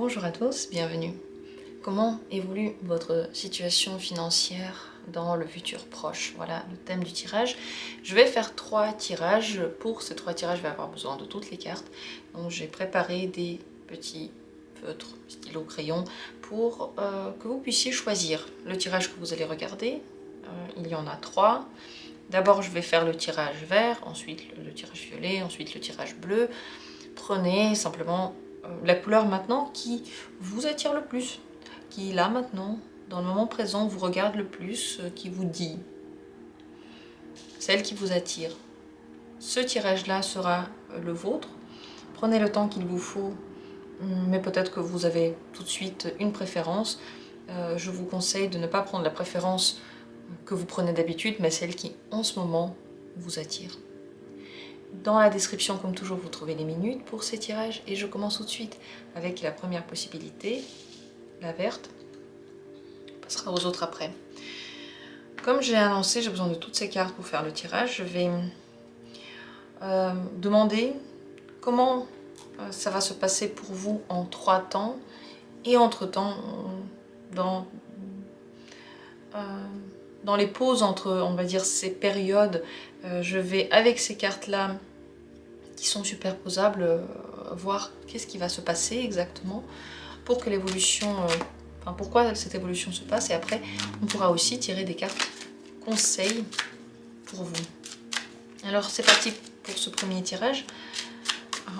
Bonjour à tous, bienvenue. Comment évolue votre situation financière dans le futur proche? Voilà le thème du tirage. Je vais faire 3 tirages. Pour ces 3 tirages, je vais avoir besoin de toutes les cartes. Donc j'ai préparé des petits feutres, stylo, crayon pour que vous puissiez choisir le tirage que vous allez regarder. Il y en a 3. D'abord, je vais faire le tirage vert, ensuite le tirage violet, ensuite le tirage bleu. Prenez simplement la couleur maintenant qui vous attire le plus, qui là maintenant, dans le moment présent, vous regarde le plus, qui vous dit, celle qui vous attire. Ce tirage-là sera le vôtre. Prenez le temps qu'il vous faut, mais peut-être que vous avez tout de suite une préférence. Je vous conseille de ne pas prendre la préférence que vous prenez d'habitude, mais celle qui, en ce moment, vous attire. Dans la description, comme toujours, vous trouvez les minutes pour ces tirages et je commence tout de suite avec la première possibilité, la verte. On passera aux autres après. Comme j'ai annoncé, j'ai besoin de toutes ces cartes pour faire le tirage. Je vais demander comment ça va se passer pour vous en 3 temps et entre-temps, dans les pauses entre, on va dire, ces périodes, je vais, avec ces cartes-là, qui sont superposables, voir qu'est-ce qui va se passer exactement pour que l'évolution, pourquoi cette évolution se passe, et après on pourra aussi tirer des cartes conseils pour vous. Alors c'est parti pour ce premier tirage.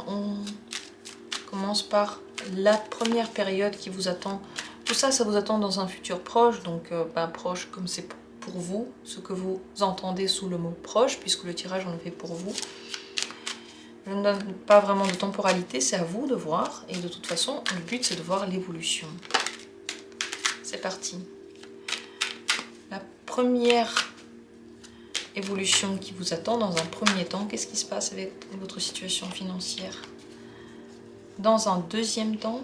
On commence par la première période qui vous attend. Tout ça, ça vous attend dans un futur proche, donc proche comme c'est pour vous, ce que vous entendez sous le mot proche, puisque le tirage on le fait pour vous. Je ne donne pas vraiment de temporalité, c'est à vous de voir. Et de toute façon, le but, c'est de voir l'évolution. C'est parti. La première évolution qui vous attend dans un premier temps, qu'est-ce qui se passe avec votre situation financière? Dans un deuxième temps,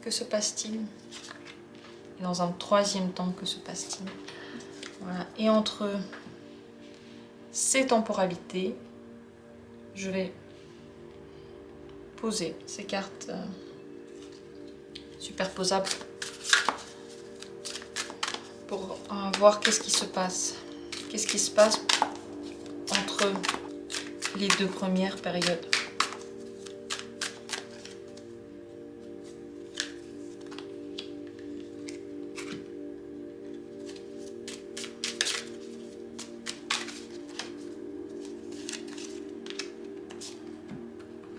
que se passe-t-il? Et dans un troisième temps, que se passe-t-il? Voilà. Et entre ces temporalités, je vais poser ces cartes superposables pour voir qu'est-ce qui se passe. Qu'est-ce qui se passe entre les 2 premières périodes.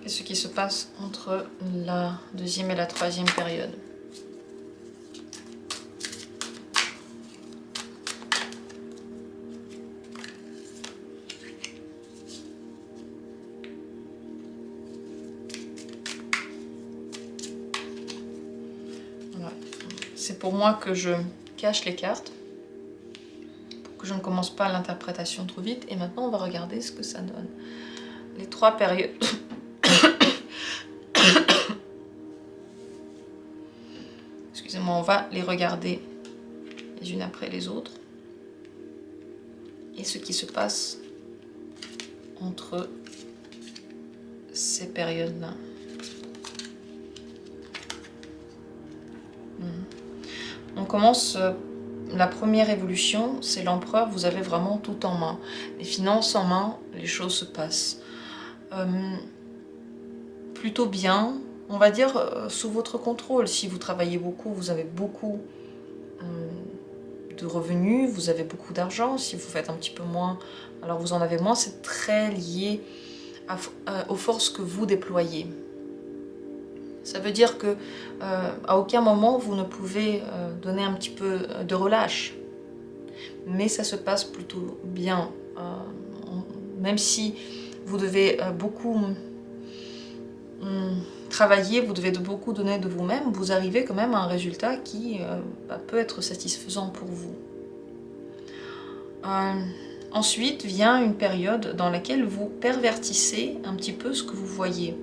Ce qui se passe entre la deuxième et la troisième période. Voilà. C'est pour moi que je cache les cartes, pour que je ne commence pas l'interprétation trop vite. Et maintenant, on va regarder ce que ça donne. Les 3 périodes... Excusez-moi, on va les regarder les unes après les autres. Et ce qui se passe entre ces périodes-là. On commence, la première évolution, c'est l'empereur, vous avez vraiment tout en main. Les finances en main, les choses se passent. Plutôt bien. On va dire sous votre contrôle. Si vous travaillez beaucoup, vous avez beaucoup de revenus, vous avez beaucoup d'argent. Si vous faites un petit peu moins, alors vous en avez moins. C'est très lié aux forces que vous déployez. Ça veut dire que à aucun moment vous ne pouvez donner un petit peu de relâche. Mais ça se passe plutôt bien. Même si vous devez beaucoup... travailler, vous devez beaucoup donner de vous-même, vous arrivez quand même à un résultat qui peut être satisfaisant pour vous. Ensuite vient une période dans laquelle vous pervertissez un petit peu ce que vous voyez.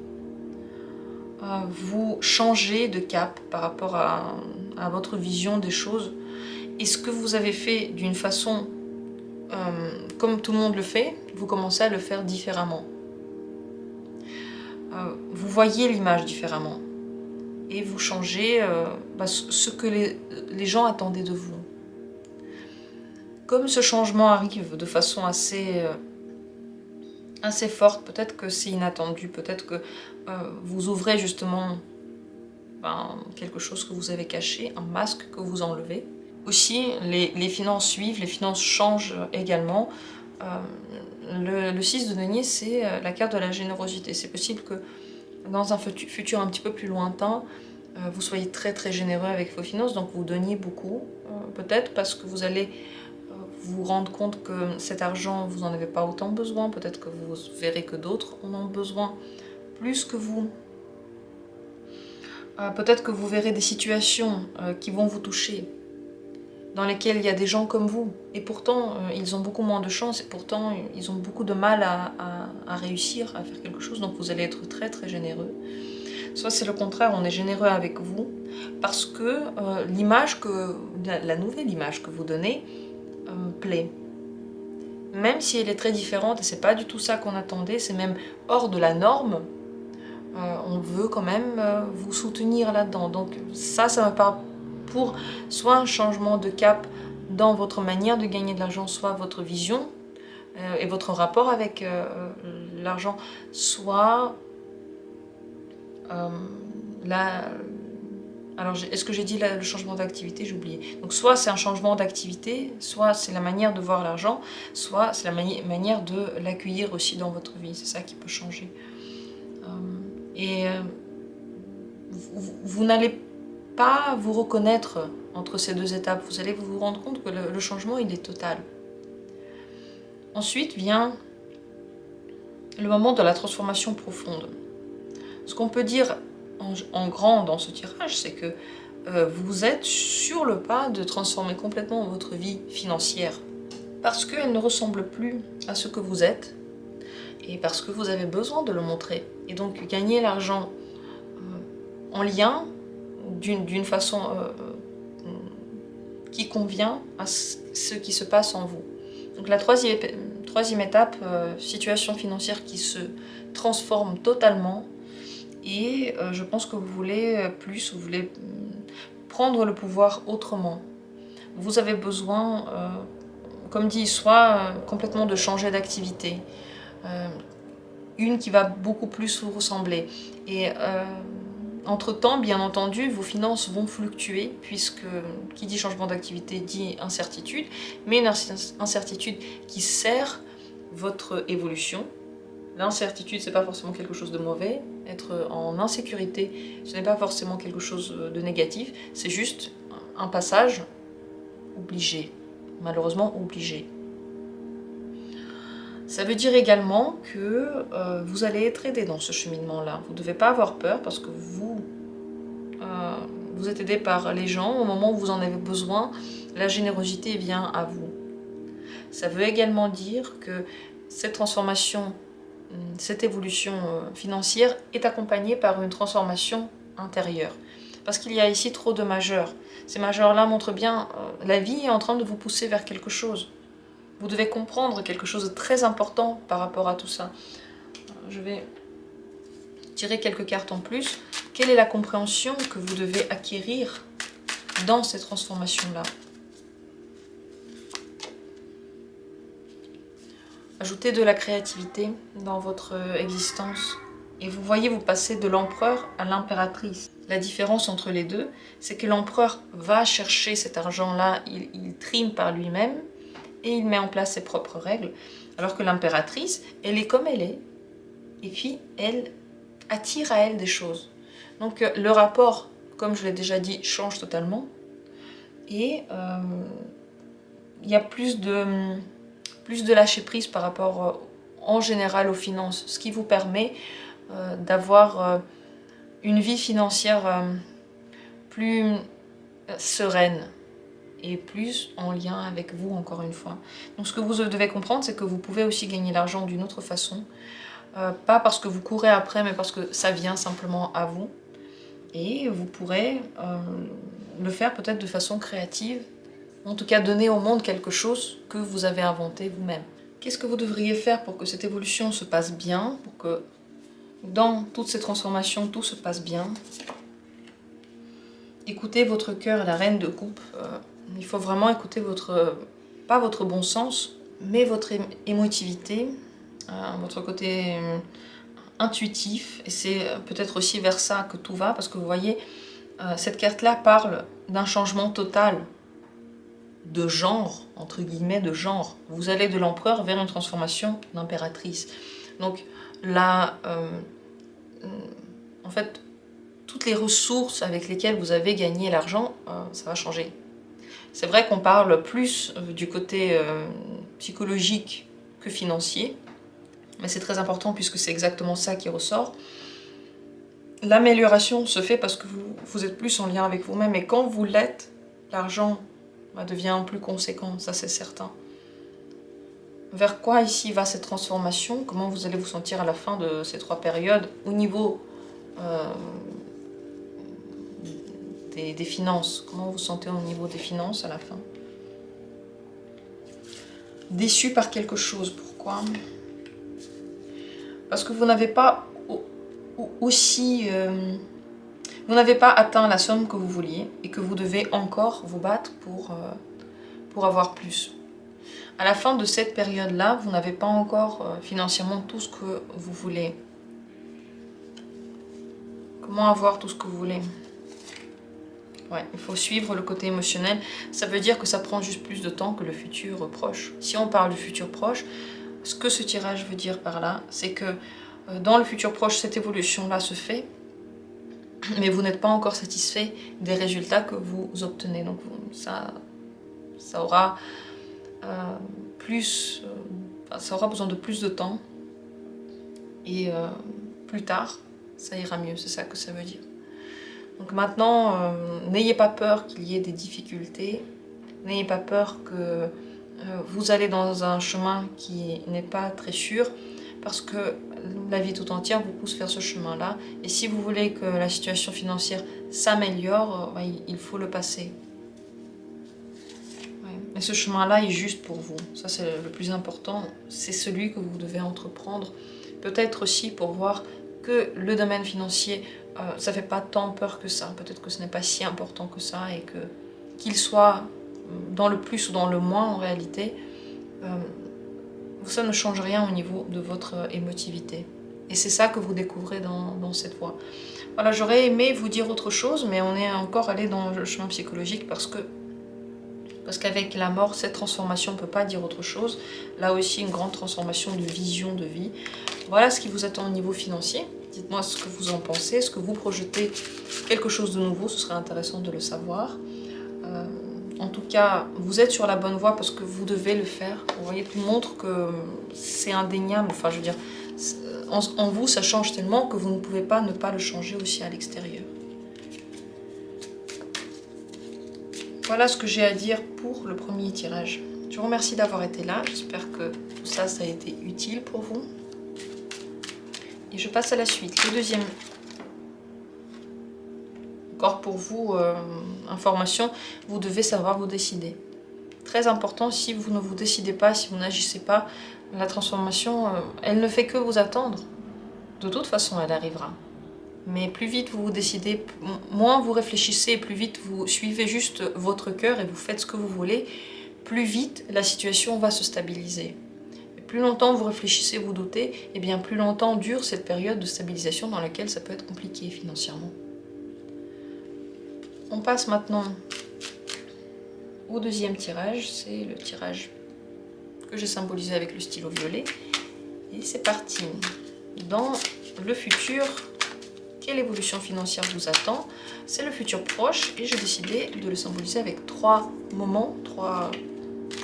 Vous changez de cap par rapport à votre vision des choses. Et ce que vous avez fait d'une façon comme tout le monde le fait, vous commencez à le faire différemment. Vous voyez l'image différemment. et vous changez ce que les gens attendaient de vous. Comme ce changement arrive de façon assez forte, peut-être que c'est inattendu, peut-être que vous ouvrez justement quelque chose que vous avez caché, un masque que vous enlevez. Aussi, les finances suivent, les finances changent également. Le 6 de denier, c'est la carte de la générosité. C'est possible que dans un futur un petit peu plus lointain, vous soyez très très généreux avec vos finances, donc vous donniez beaucoup, peut-être parce que vous allez vous rendre compte que cet argent, vous n'en avez pas autant besoin, peut-être que vous verrez que d'autres en ont besoin plus que vous. Peut-être que vous verrez des situations qui vont vous toucher, dans lesquelles il y a des gens comme vous, et pourtant ils ont beaucoup moins de chance, et pourtant ils ont beaucoup de mal à réussir à faire quelque chose, donc vous allez être très très généreux. Soit c'est le contraire, on est généreux avec vous, parce que la nouvelle image que vous donnez plaît. Même si elle est très différente, et c'est pas du tout ça qu'on attendait, c'est même hors de la norme, on veut quand même vous soutenir là-dedans. Donc ça me parle pour soit un changement de cap dans votre manière de gagner de l'argent, soit votre vision et votre rapport avec l'argent, soit alors est-ce que j'ai dit le changement d'activité? J'ai oublié. Donc soit c'est un changement d'activité, soit c'est la manière de voir l'argent, soit c'est la manière de l'accueillir aussi dans votre vie. C'est ça qui peut changer. Vous n'allez pas vous reconnaître entre ces deux étapes. Vous allez vous rendre compte que le changement, il est total. Ensuite vient le moment de la transformation profonde. Ce qu'on peut dire en grand dans ce tirage, c'est que vous êtes sur le pas de transformer complètement votre vie financière. Parce qu'elle ne ressemble plus à ce que vous êtes, et parce que vous avez besoin de le montrer. Et donc gagner l'argent en lien d'une façon qui convient à ce qui se passe en vous. Donc la troisième étape, situation financière qui se transforme totalement, et je pense que vous voulez plus, vous voulez prendre le pouvoir autrement. Vous avez besoin, comme dit, soit complètement de changer d'activité, une qui va beaucoup plus vous ressembler. Et entre-temps, bien entendu, vos finances vont fluctuer, puisque qui dit changement d'activité dit incertitude, mais une incertitude qui sert votre évolution. L'incertitude, c'est pas forcément quelque chose de mauvais. Être en insécurité, ce n'est pas forcément quelque chose de négatif. C'est juste un passage obligé, malheureusement obligé. Ça veut dire également que vous allez être aidé dans ce cheminement-là. Vous ne devez pas avoir peur parce que vous êtes aidé par les gens. Au moment où vous en avez besoin, la générosité vient à vous. Ça veut également dire que cette transformation, cette évolution financière est accompagnée par une transformation intérieure. Parce qu'il y a ici trop de majeurs. Ces majeurs-là montrent bien la vie est en train de vous pousser vers quelque chose. Vous devez comprendre quelque chose de très important par rapport à tout ça. Je vais tirer quelques cartes en plus. Quelle est la compréhension que vous devez acquérir dans ces transformations-là? Ajoutez de la créativité dans votre existence. Et vous voyez vous passer de l'empereur à l'impératrice. La différence entre les deux, c'est que l'empereur va chercher cet argent-là, il trime par lui-même, et il met en place ses propres règles, alors que l'impératrice, elle est comme elle est, et puis elle attire à elle des choses. Donc le rapport, comme je l'ai déjà dit, change totalement, et il y a plus de lâcher prise par rapport en général aux finances, ce qui vous permet d'avoir une vie financière plus sereine, et plus en lien avec vous, encore une fois. Donc ce que vous devez comprendre, c'est que vous pouvez aussi gagner l'argent d'une autre façon, pas parce que vous courez après, mais parce que ça vient simplement à vous, et vous pourrez le faire peut-être de façon créative, en tout cas donner au monde quelque chose que vous avez inventé vous-même. Qu'est-ce que vous devriez faire pour que cette évolution se passe bien, pour que dans toutes ces transformations, tout se passe bien? écoutez votre cœur, la reine de coupe. Il faut vraiment écouter pas votre bon sens, mais votre émotivité, votre côté intuitif. Et c'est peut-être aussi vers ça que tout va, parce que vous voyez, cette carte-là parle d'un changement total de genre, entre guillemets, de genre. Vous allez de l'empereur vers une transformation d'impératrice. Donc là, en fait, toutes les ressources avec lesquelles vous avez gagné l'argent, ça va changer. C'est vrai qu'on parle plus du côté psychologique que financier, mais c'est très important puisque c'est exactement ça qui ressort. L'amélioration se fait parce que vous êtes plus en lien avec vous-même, et quand vous l'êtes, l'argent devient plus conséquent, ça c'est certain. Vers quoi ici va cette transformation? Comment vous allez vous sentir à la fin de ces 3 périodes au niveau des finances? Comment vous vous sentez au niveau des finances à la fin? Déçu par quelque chose, pourquoi? Parce que vous n'avez pas vous n'avez pas atteint la somme que vous vouliez et que vous devez encore vous battre pour avoir plus. À la fin de cette période-là, vous n'avez pas encore financièrement tout ce que vous voulez. Comment avoir tout ce que vous voulez? Ouais, il faut suivre le côté émotionnel. Ça veut dire que ça prend juste plus de temps que le futur proche. Si on parle du futur proche, ce que ce tirage veut dire par là, c'est que dans le futur proche, cette évolution-là se fait, mais vous n'êtes pas encore satisfait des résultats que vous obtenez. Donc ça aura ça aura besoin de plus de temps, et plus tard, ça ira mieux, c'est ça que ça veut dire. Donc maintenant, n'ayez pas peur qu'il y ait des difficultés, n'ayez pas peur que vous allez dans un chemin qui n'est pas très sûr, parce que la vie tout entière vous pousse vers ce chemin-là. Et si vous voulez que la situation financière s'améliore, il faut le passer. Et ce chemin-là est juste pour vous. Ça, c'est le plus important. C'est celui que vous devez entreprendre. Peut-être aussi pour voir que le domaine financier, ça fait pas tant peur que ça. Peut-être que ce n'est pas si important que ça, et que qu'il soit dans le plus ou dans le moins en réalité, ça ne change rien au niveau de votre émotivité. Et c'est ça que vous découvrez dans cette voie. Voilà, j'aurais aimé vous dire autre chose, mais on est encore allé dans le chemin psychologique parce qu'avec la mort, cette transformation ne peut pas dire autre chose. Là aussi, une grande transformation de vision de vie. Voilà ce qui vous attend au niveau financier. Dites-moi ce que vous en pensez. Est-ce que vous projetez quelque chose de nouveau? Ce serait intéressant de le savoir. En tout cas, vous êtes sur la bonne voie parce que vous devez le faire. Vous voyez, tout montre que c'est indéniable. Enfin, je veux dire, en vous, ça change tellement que vous ne pouvez pas ne pas le changer aussi à l'extérieur. Voilà ce que j'ai à dire pour le premier tirage. Je vous remercie d'avoir été là. J'espère que tout ça a été utile pour vous. Et je passe à la suite. Le deuxième. Encore pour vous, information, vous devez savoir vous décider. Très important, si vous ne vous décidez pas, si vous n'agissez pas, la transformation, elle ne fait que vous attendre. De toute façon, elle arrivera. Mais plus vite vous vous décidez, moins vous réfléchissez, plus vite vous suivez juste votre cœur et vous faites ce que vous voulez, plus vite la situation va se stabiliser. Et plus longtemps vous réfléchissez, vous doutez, et bien plus longtemps dure cette période de stabilisation dans laquelle ça peut être compliqué financièrement. On passe maintenant au deuxième tirage, c'est le tirage que j'ai symbolisé avec le stylo violet. Et c'est parti. Dans le futur, quelle évolution financière vous attend? C'est le futur proche et j'ai décidé de le symboliser avec 3 moments, 3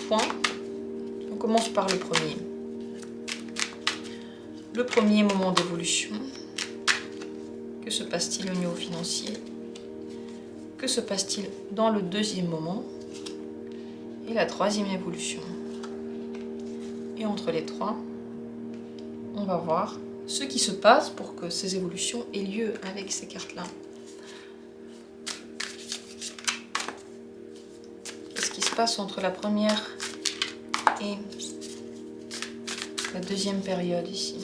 points. On commence par le premier. Le premier moment d'évolution. Que se passe-t-il au niveau financier? Que se passe-t-il dans le deuxième moment? Et la troisième évolution. Et entre les trois, on va voir ce qui se passe pour que ces évolutions aient lieu avec ces cartes-là. Qu'est-ce qui se passe entre la première et la deuxième période ici?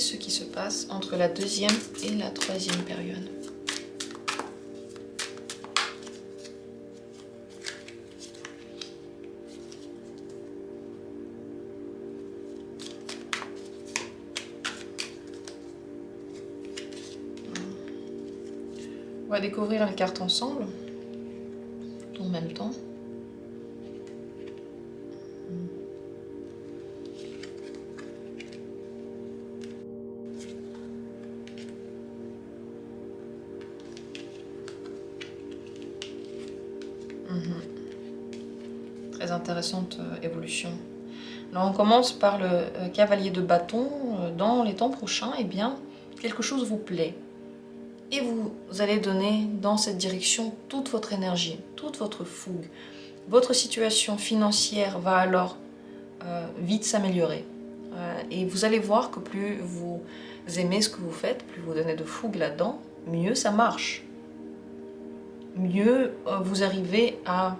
ce qui se passe entre la deuxième et la troisième période. On va découvrir les cartes ensemble, en même temps. Très intéressante évolution. Alors on commence par le cavalier de bâton. Dans les temps prochains, eh bien, quelque chose vous plaît. Et vous allez donner dans cette direction toute votre énergie, toute votre fougue. Votre situation financière va alors vite s'améliorer. Et vous allez voir que plus vous aimez ce que vous faites, plus vous donnez de fougue là-dedans, mieux ça marche. Mieux vous arrivez à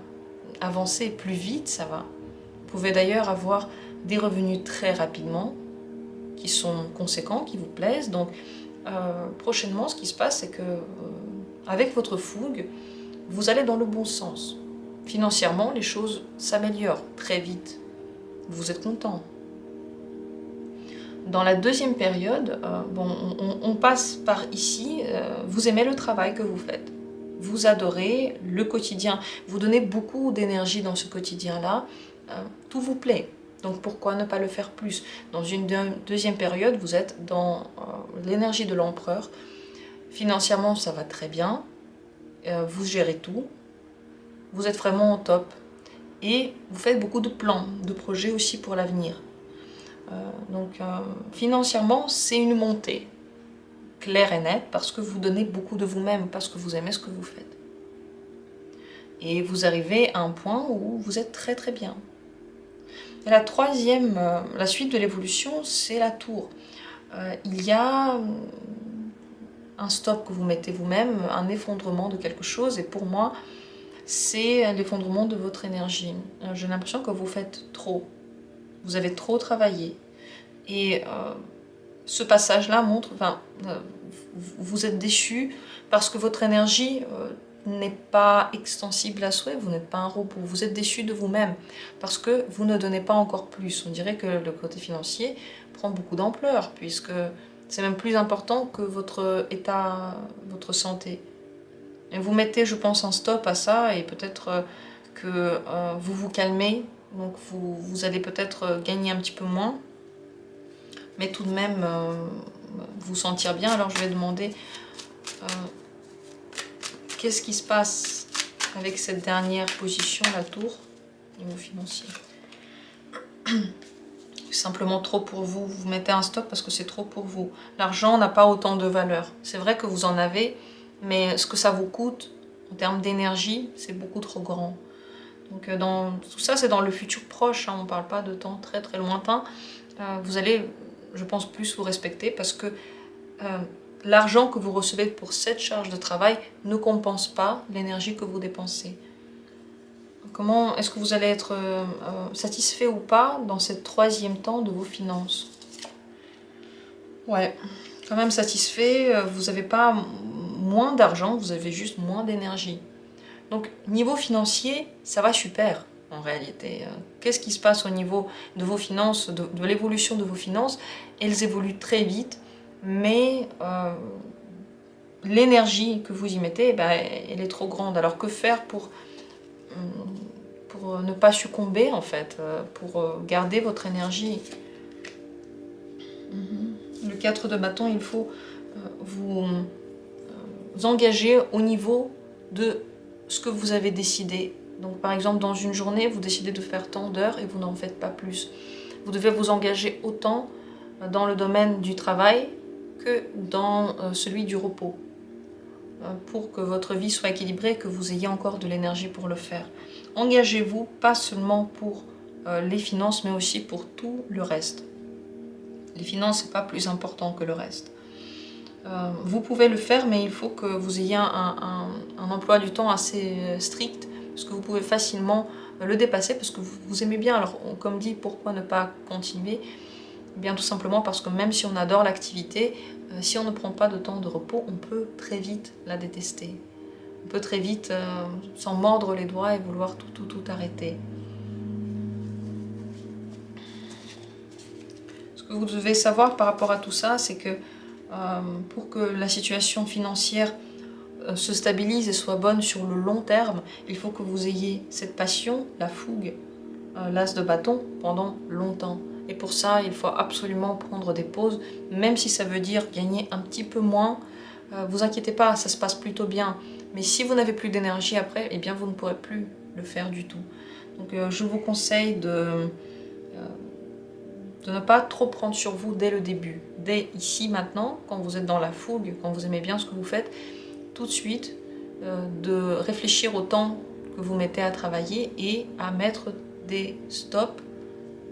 avancer, plus vite ça va. Vous pouvez d'ailleurs avoir des revenus très rapidement, qui sont conséquents, qui vous plaisent. Donc prochainement, ce qui se passe, c'est que avec votre fougue, vous allez dans le bon sens. Financièrement, les choses s'améliorent très vite. Vous êtes content. Dans la deuxième période, on passe par ici. Vous aimez le travail que vous faites. Vous adorez le quotidien. Vous donnez beaucoup d'énergie dans ce quotidien-là. Tout vous plaît. Donc pourquoi ne pas le faire plus? Dans une deuxième période, vous êtes dans l'énergie de l'empereur. Financièrement, ça va très bien. Vous gérez tout. Vous êtes vraiment au top. Et vous faites beaucoup de plans, de projets aussi pour l'avenir. Financièrement, c'est une montée claire et nette parce que vous donnez beaucoup de vous-même, parce que vous aimez ce que vous faites. Et vous arrivez à un point où vous êtes très très bien. Et la troisième, la suite de l'évolution, c'est la tour. Il y a un stop que vous mettez vous-même, un effondrement de quelque chose, et pour moi, c'est l'effondrement de votre énergie. J'ai l'impression que vous faites trop. Vous avez trop travaillé. Et ce passage-là montre, vous êtes déçu parce que votre énergie n'est pas extensible à souhait, vous n'êtes pas un robot, vous êtes déçu de vous-même parce que vous ne donnez pas encore plus. On dirait que le côté financier prend beaucoup d'ampleur puisque c'est même plus important que votre état, votre santé. Et vous mettez, je pense, un stop à ça et peut-être que vous vous calmez, donc vous allez peut-être gagner un petit peu moins, mais tout de même vous sentir bien. Alors je vais demander qu'est-ce qui se passe avec cette dernière position, la tour, au niveau financier. Simplement trop pour vous, vous mettez un stop parce que c'est trop pour vous. L'argent n'a pas autant de valeur. C'est vrai que vous en avez, mais ce que ça vous coûte en termes d'énergie, c'est beaucoup trop grand. Donc tout ça, c'est dans le futur proche, hein, on ne parle pas de temps très très lointain. Vous allez, je pense, plus vous respecter parce que l'argent que vous recevez pour cette charge de travail ne compense pas l'énergie que vous dépensez. Comment est-ce que vous allez être satisfait ou pas dans ce troisième temps de vos finances? Ouais, quand même satisfait, vous n'avez pas moins d'argent, vous avez juste moins d'énergie. Donc niveau financier, ça va super en réalité. Qu'est-ce qui se passe au niveau de vos finances, de l'évolution de vos finances? Elles évoluent très vite, mais l'énergie que vous y mettez, elle est trop grande. Alors que faire pour ne pas succomber en fait, pour garder votre énergie? Le 4 de bâton, il faut vous engager au niveau de ce que vous avez décidé. Donc par exemple, dans une journée, vous décidez de faire tant d'heures et vous n'en faites pas plus. Vous devez vous engager autant dans le domaine du travail que dans celui du repos, pour que votre vie soit équilibrée, que vous ayez encore de l'énergie pour le faire. Engagez-vous, pas seulement pour les finances, mais aussi pour tout le reste. Les finances, c'est pas plus important que le reste. Vous pouvez le faire, mais il faut que vous ayez un emploi du temps assez strict, parce que vous pouvez facilement le dépasser, parce que vous aimez bien. Alors, comme dit, pourquoi ne pas continuer? Bien tout simplement parce que même si on adore l'activité, si on ne prend pas de temps de repos, on peut très vite la détester. On peut très vite s'en mordre les doigts et vouloir tout arrêter. Ce que vous devez savoir par rapport à tout ça, c'est que pour que la situation financière se stabilise et soit bonne sur le long terme, il faut que vous ayez cette passion, la fougue, l'as de bâton pendant longtemps. Et pour ça, il faut absolument prendre des pauses, même si ça veut dire gagner un petit peu moins. Vous inquiétez pas, ça se passe plutôt bien. Mais si vous n'avez plus d'énergie après, eh bien vous ne pourrez plus le faire du tout. Donc je vous conseille de ne pas trop prendre sur vous dès le début. Dès ici, maintenant, quand vous êtes dans la fougue, quand vous aimez bien ce que vous faites, tout de suite, de réfléchir au temps que vous mettez à travailler et à mettre des stops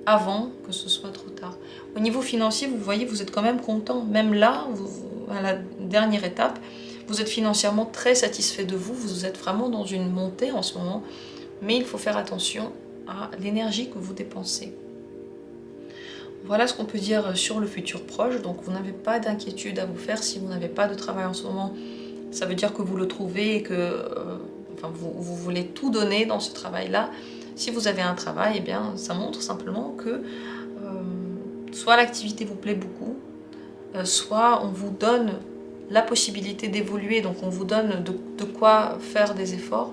avant que ce soit trop tard. Au niveau financier, vous voyez, vous êtes quand même content. Même là, à la dernière étape, vous êtes financièrement très satisfait de vous. Vous êtes vraiment dans une montée en ce moment. Mais il faut faire attention à l'énergie que vous dépensez. Voilà ce qu'on peut dire sur le futur proche. Donc vous n'avez pas d'inquiétude à vous faire si vous n'avez pas de travail en ce moment. Ça veut dire que vous le trouvez et que vous voulez tout donner dans ce travail-là. Si vous avez un travail, eh bien, ça montre simplement que soit l'activité vous plaît beaucoup, soit on vous donne la possibilité d'évoluer, donc on vous donne de quoi faire des efforts,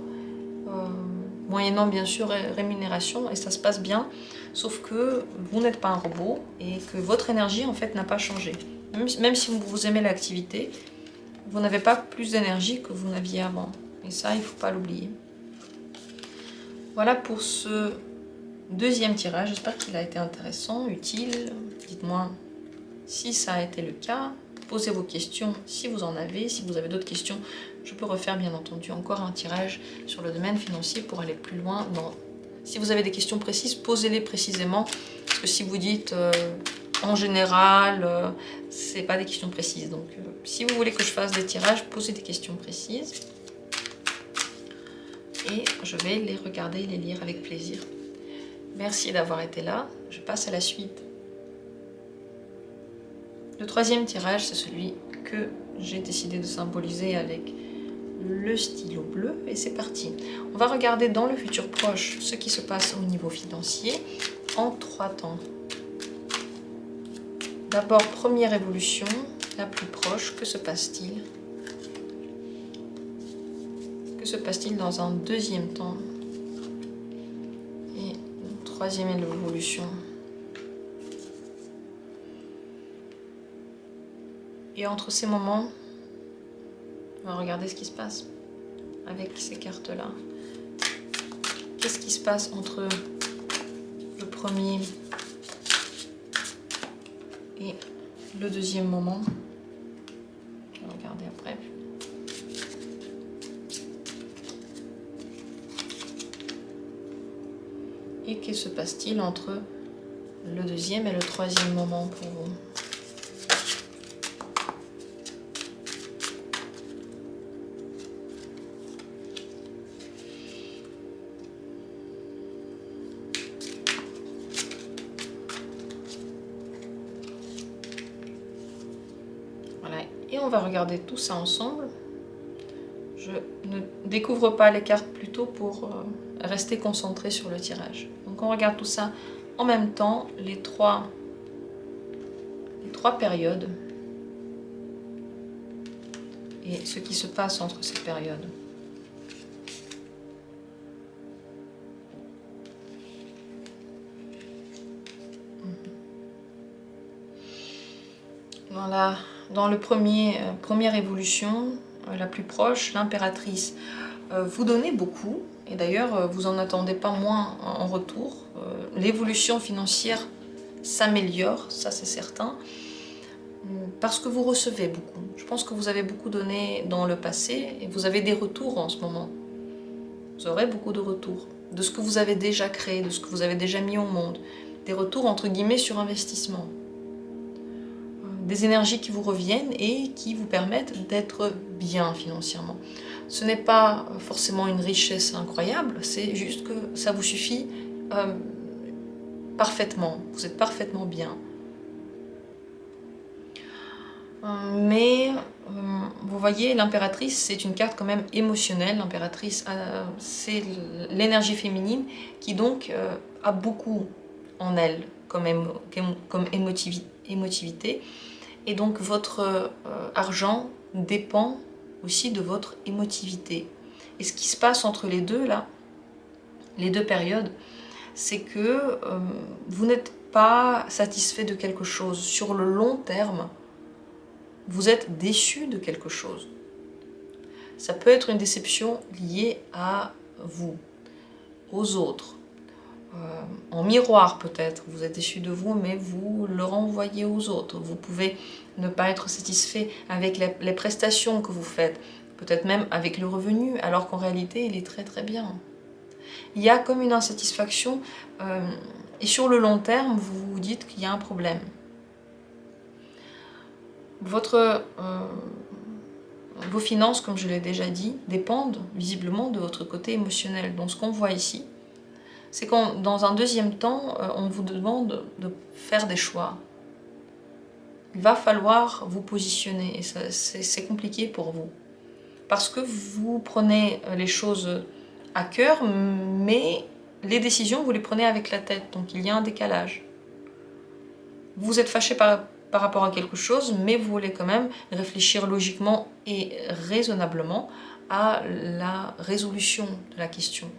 moyennant bien sûr rémunération, et ça se passe bien, sauf que vous n'êtes pas un robot et que votre énergie en fait n'a pas changé. Même si vous aimez l'activité, vous n'avez pas plus d'énergie que vous n'aviez avant. Et ça, il ne faut pas l'oublier. Voilà pour ce deuxième tirage. J'espère qu'il a été intéressant, utile. Dites-moi si ça a été le cas. Posez vos questions si vous en avez. Si vous avez d'autres questions, je peux refaire bien entendu encore un tirage sur le domaine financier pour aller plus loin. Si vous avez des questions précises, posez-les précisément. Parce que si vous dites en général, c'est pas des questions précises. Donc si vous voulez que je fasse des tirages, posez des questions précises. Et je vais les regarder et les lire avec plaisir. Merci d'avoir été là. Je passe à la suite. Le troisième tirage, c'est celui que j'ai décidé de symboliser avec le stylo bleu. Et c'est parti. On va regarder dans le futur proche ce qui se passe au niveau financier en 3 temps. D'abord, première évolution, la plus proche. Que se passe-t-il ? Que se passe-t-il dans un deuxième temps? Et une troisième évolution. Et entre ces moments, on va regarder ce qui se passe avec ces cartes-là. Qu'est-ce qui se passe entre le premier et le deuxième moment? On va regarder après. Et que se passe-t-il entre le deuxième et le troisième moment pour vous? Voilà, et on va regarder tout ça ensemble. Je ne découvre pas les cartes plutôt pour rester concentré sur le tirage. Donc on regarde tout ça en même temps, les trois périodes et ce qui se passe entre ces périodes. Voilà, dans le première évolution, la plus proche, l'impératrice. Vous donnez beaucoup, et d'ailleurs vous n'en attendez pas moins en retour. L'évolution financière s'améliore, ça c'est certain, parce que vous recevez beaucoup. Je pense que vous avez beaucoup donné dans le passé, et vous avez des retours en ce moment. Vous aurez beaucoup de retours, de ce que vous avez déjà créé, de ce que vous avez déjà mis au monde. Des retours entre guillemets sur investissement. Des énergies qui vous reviennent et qui vous permettent d'être bien financièrement. Ce n'est pas forcément une richesse incroyable, c'est juste que ça vous suffit parfaitement. Vous êtes parfaitement bien. Mais vous voyez, l'impératrice, c'est une carte quand même émotionnelle. L'impératrice, c'est l'énergie féminine qui donc a beaucoup en elle comme émotivité. Et donc votre argent dépend aussi de votre émotivité. Et ce qui se passe entre les deux, là, les deux périodes, c'est que vous n'êtes pas satisfait de quelque chose. Sur le long terme, vous êtes déçu de quelque chose. Ça peut être une déception liée à vous, aux autres. En miroir peut-être, vous êtes déçu de vous, mais vous le renvoyez aux autres. Vous pouvez ne pas être satisfait avec les prestations que vous faites, peut-être même avec le revenu, alors qu'en réalité, il est très très bien. Il y a comme une insatisfaction, et sur le long terme, vous vous dites qu'il y a un problème. Vos finances, comme je l'ai déjà dit, dépendent visiblement de votre côté émotionnel. Donc ce qu'on voit ici, c'est que dans un deuxième temps, on vous demande de faire des choix. Il va falloir vous positionner, et c'est compliqué pour vous. Parce que vous prenez les choses à cœur, mais les décisions, vous les prenez avec la tête. Donc il y a un décalage. Vous êtes fâché par rapport à quelque chose, mais vous voulez quand même réfléchir logiquement et raisonnablement à la résolution de la question.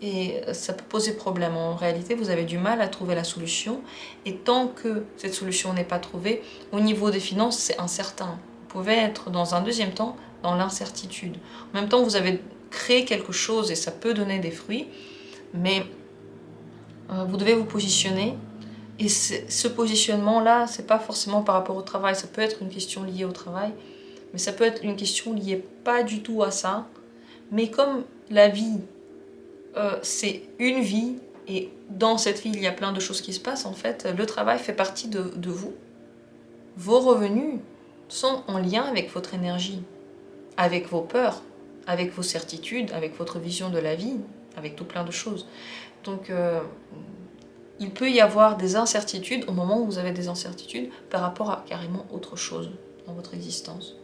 Et ça peut poser problème. En réalité, vous avez du mal à trouver la solution. Et tant que cette solution n'est pas trouvée, au niveau des finances, c'est incertain. Vous pouvez être dans un deuxième temps dans l'incertitude. En même temps, vous avez créé quelque chose et ça peut donner des fruits, mais vous devez vous positionner. Et ce positionnement-là, c'est pas forcément par rapport au travail. Ça peut être une question liée au travail, mais ça peut être une question liée pas du tout à ça. Mais comme la vie, c'est une vie, et dans cette vie, il y a plein de choses qui se passent, en fait, le travail fait partie de vous. Vos revenus sont en lien avec votre énergie, avec vos peurs, avec vos certitudes, avec votre vision de la vie, avec tout plein de choses. Donc, il peut y avoir des incertitudes au moment où vous avez des incertitudes par rapport à carrément autre chose dans votre existence.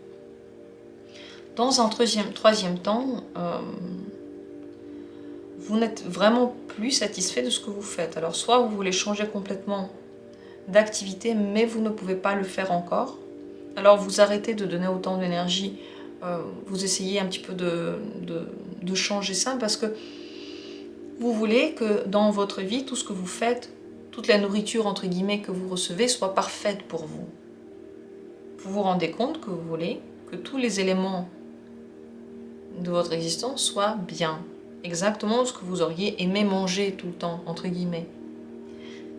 Dans un troisième temps, vous n'êtes vraiment plus satisfait de ce que vous faites. Alors soit vous voulez changer complètement d'activité, mais vous ne pouvez pas le faire encore. Alors vous arrêtez de donner autant d'énergie, vous essayez un petit peu de changer ça, parce que vous voulez que dans votre vie, tout ce que vous faites, toute la nourriture entre guillemets que vous recevez soit parfaite pour vous. Vous vous rendez compte que vous voulez que tous les éléments de votre existence soient bien. Exactement ce que vous auriez aimé manger tout le temps, entre guillemets.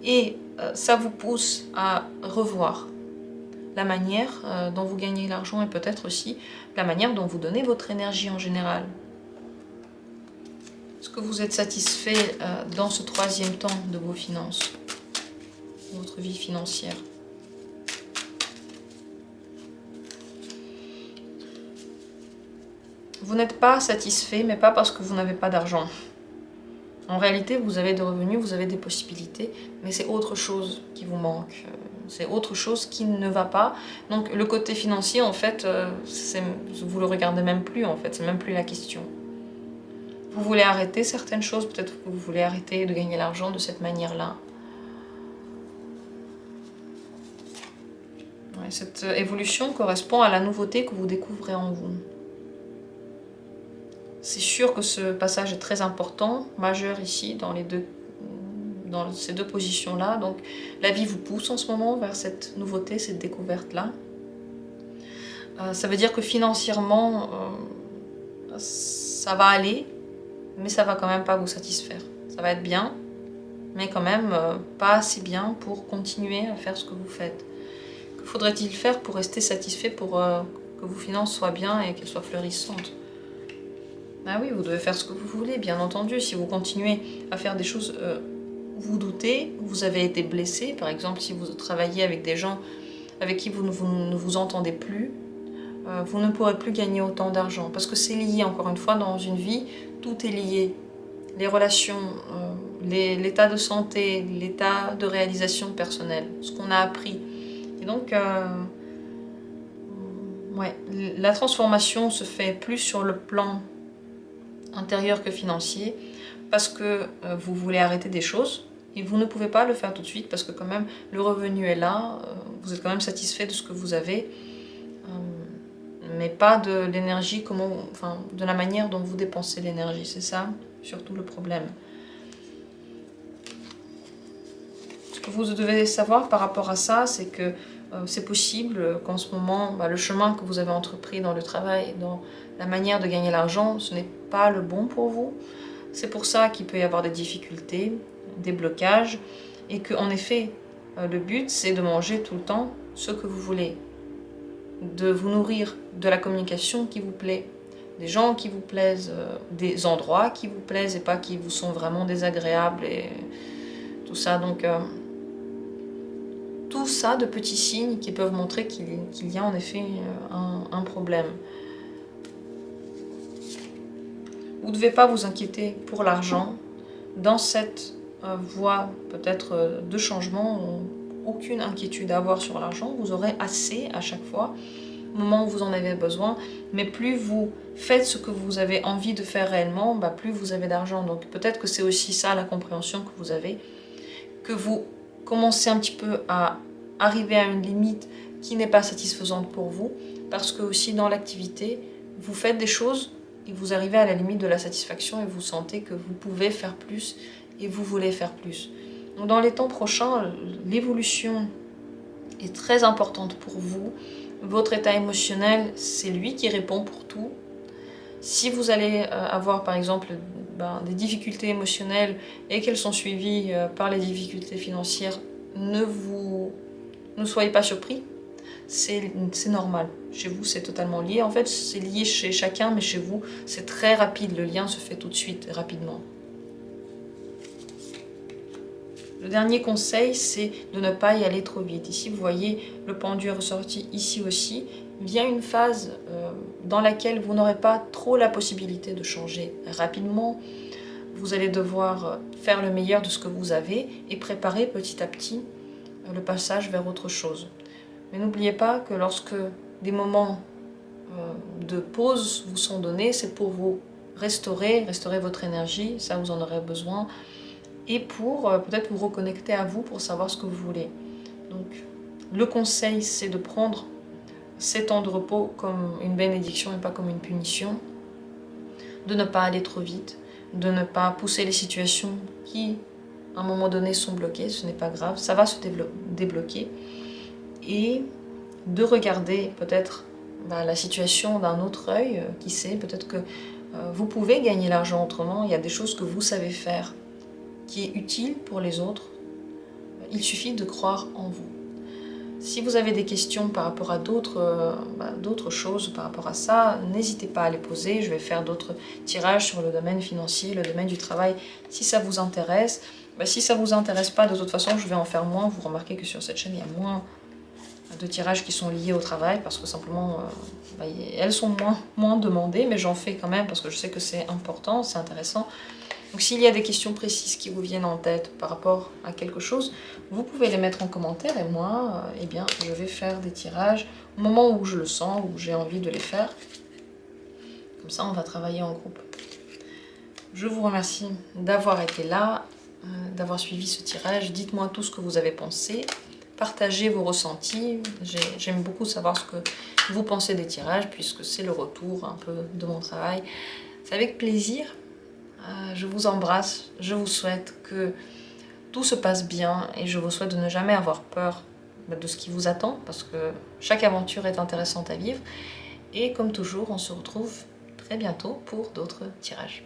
Et ça vous pousse à revoir la manière dont vous gagnez l'argent et peut-être aussi la manière dont vous donnez votre énergie en général. Est-ce que vous êtes satisfait dans ce troisième temps de vos finances, de votre vie financière? Vous n'êtes pas satisfait, mais pas parce que vous n'avez pas d'argent. En réalité, vous avez des revenus, vous avez des possibilités, mais c'est autre chose qui vous manque. C'est autre chose qui ne va pas. Donc le côté financier, en fait, vous le regardez même plus, en fait, c'est même plus la question. Vous voulez arrêter certaines choses, peut-être que vous voulez arrêter de gagner l'argent de cette manière-là. Ouais, cette évolution correspond à la nouveauté que vous découvrez en vous. C'est sûr que ce passage est très important, majeur ici, dans ces deux positions-là. Donc la vie vous pousse en ce moment vers cette nouveauté, cette découverte-là. Ça veut dire que financièrement, ça va aller, mais ça va quand même pas vous satisfaire. Ça va être bien, mais quand même pas assez bien pour continuer à faire ce que vous faites. Que faudrait-il faire pour rester satisfait, pour que vos finances soient bien et qu'elles soient fleurissantes? Ah oui, vous devez faire ce que vous voulez, bien entendu. Si vous continuez à faire des choses où vous doutez, où vous avez été blessé, par exemple si vous travaillez avec des gens avec qui vous ne vous entendez plus, vous ne pourrez plus gagner autant d'argent. Parce que c'est lié, encore une fois, dans une vie, tout est lié. Les relations, l'état de santé, l'état de réalisation personnelle, ce qu'on a appris. Et donc, Ouais, la transformation se fait plus sur le plan intérieur que financier, parce que vous voulez arrêter des choses, et vous ne pouvez pas le faire tout de suite, parce que quand même, le revenu est là, vous êtes quand même satisfait de ce que vous avez, mais pas de l'énergie, enfin, de la manière dont vous dépensez l'énergie, c'est ça surtout le problème. Ce que vous devez savoir par rapport à ça, c'est que c'est possible qu'en ce moment, le chemin que vous avez entrepris dans le travail, dans la manière de gagner l'argent, ce n'est pas le bon pour vous. C'est pour ça qu'il peut y avoir des difficultés, des blocages, et qu'en effet, le but, c'est de manger tout le temps ce que vous voulez, de vous nourrir de la communication qui vous plaît, des gens qui vous plaisent, des endroits qui vous plaisent et pas qui vous sont vraiment désagréables et tout ça. Donc, tout ça de petits signes qui peuvent montrer qu'il y a en effet un problème. Vous ne devez pas vous inquiéter pour l'argent. Dans cette voie peut-être de changement, aucune inquiétude à avoir sur l'argent. Vous aurez assez à chaque fois, au moment où vous en avez besoin. Mais plus vous faites ce que vous avez envie de faire réellement, plus vous avez d'argent. Donc peut-être que c'est aussi ça la compréhension que vous avez, que vous commencez un petit peu à arriver à une limite qui n'est pas satisfaisante pour vous, parce que aussi dans l'activité, vous faites des choses et vous arrivez à la limite de la satisfaction et vous sentez que vous pouvez faire plus et vous voulez faire plus. Donc dans les temps prochains, l'évolution est très importante pour vous. Votre état émotionnel, c'est lui qui répond pour tout. Si vous allez avoir par exemple des difficultés émotionnelles et qu'elles sont suivies par les difficultés financières, ne soyez pas surpris, c'est normal. Chez vous, c'est totalement lié. En fait, c'est lié chez chacun, mais chez vous, c'est très rapide. Le lien se fait tout de suite, rapidement. Le dernier conseil, c'est de ne pas y aller trop vite. Ici, vous voyez, le pendu est ressorti ici aussi. Vient une phase dans laquelle vous n'aurez pas trop la possibilité de changer rapidement. Vous allez devoir faire le meilleur de ce que vous avez et préparer petit à petit le passage vers autre chose. Mais n'oubliez pas que lorsque des moments de pause vous sont donnés, c'est pour vous restaurer votre énergie, ça vous en aurez besoin, et pour peut-être vous reconnecter à vous pour savoir ce que vous voulez. Donc le conseil, c'est de prendre ces temps de repos comme une bénédiction et pas comme une punition, de ne pas aller trop vite, de ne pas pousser les situations qui, à un moment donné, sont bloquées, ce n'est pas grave, ça va se débloquer, et de regarder peut-être la situation d'un autre œil, qui sait, peut-être que vous pouvez gagner l'argent autrement, il y a des choses que vous savez faire qui est utile pour les autres, il suffit de croire en vous. Si vous avez des questions par rapport à d'autres choses par rapport à ça, n'hésitez pas à les poser. Je vais faire d'autres tirages sur le domaine financier, le domaine du travail, si ça vous intéresse. Si ça ne vous intéresse pas, de toute façon, je vais en faire moins. Vous remarquez que sur cette chaîne, il y a moins de tirages qui sont liés au travail, parce que simplement, elles sont moins demandées, mais j'en fais quand même, parce que je sais que c'est important, c'est intéressant. Donc s'il y a des questions précises qui vous viennent en tête par rapport à quelque chose, vous pouvez les mettre en commentaire et moi, je vais faire des tirages au moment où je le sens, où j'ai envie de les faire. Comme ça, on va travailler en groupe. Je vous remercie d'avoir été là, d'avoir suivi ce tirage. Dites-moi tout ce que vous avez pensé. Partagez vos ressentis. J'aime beaucoup savoir ce que vous pensez des tirages, puisque c'est le retour un peu de mon travail. C'est avec plaisir. Je vous embrasse, je vous souhaite que tout se passe bien et je vous souhaite de ne jamais avoir peur de ce qui vous attend, parce que chaque aventure est intéressante à vivre. Et comme toujours, on se retrouve très bientôt pour d'autres tirages.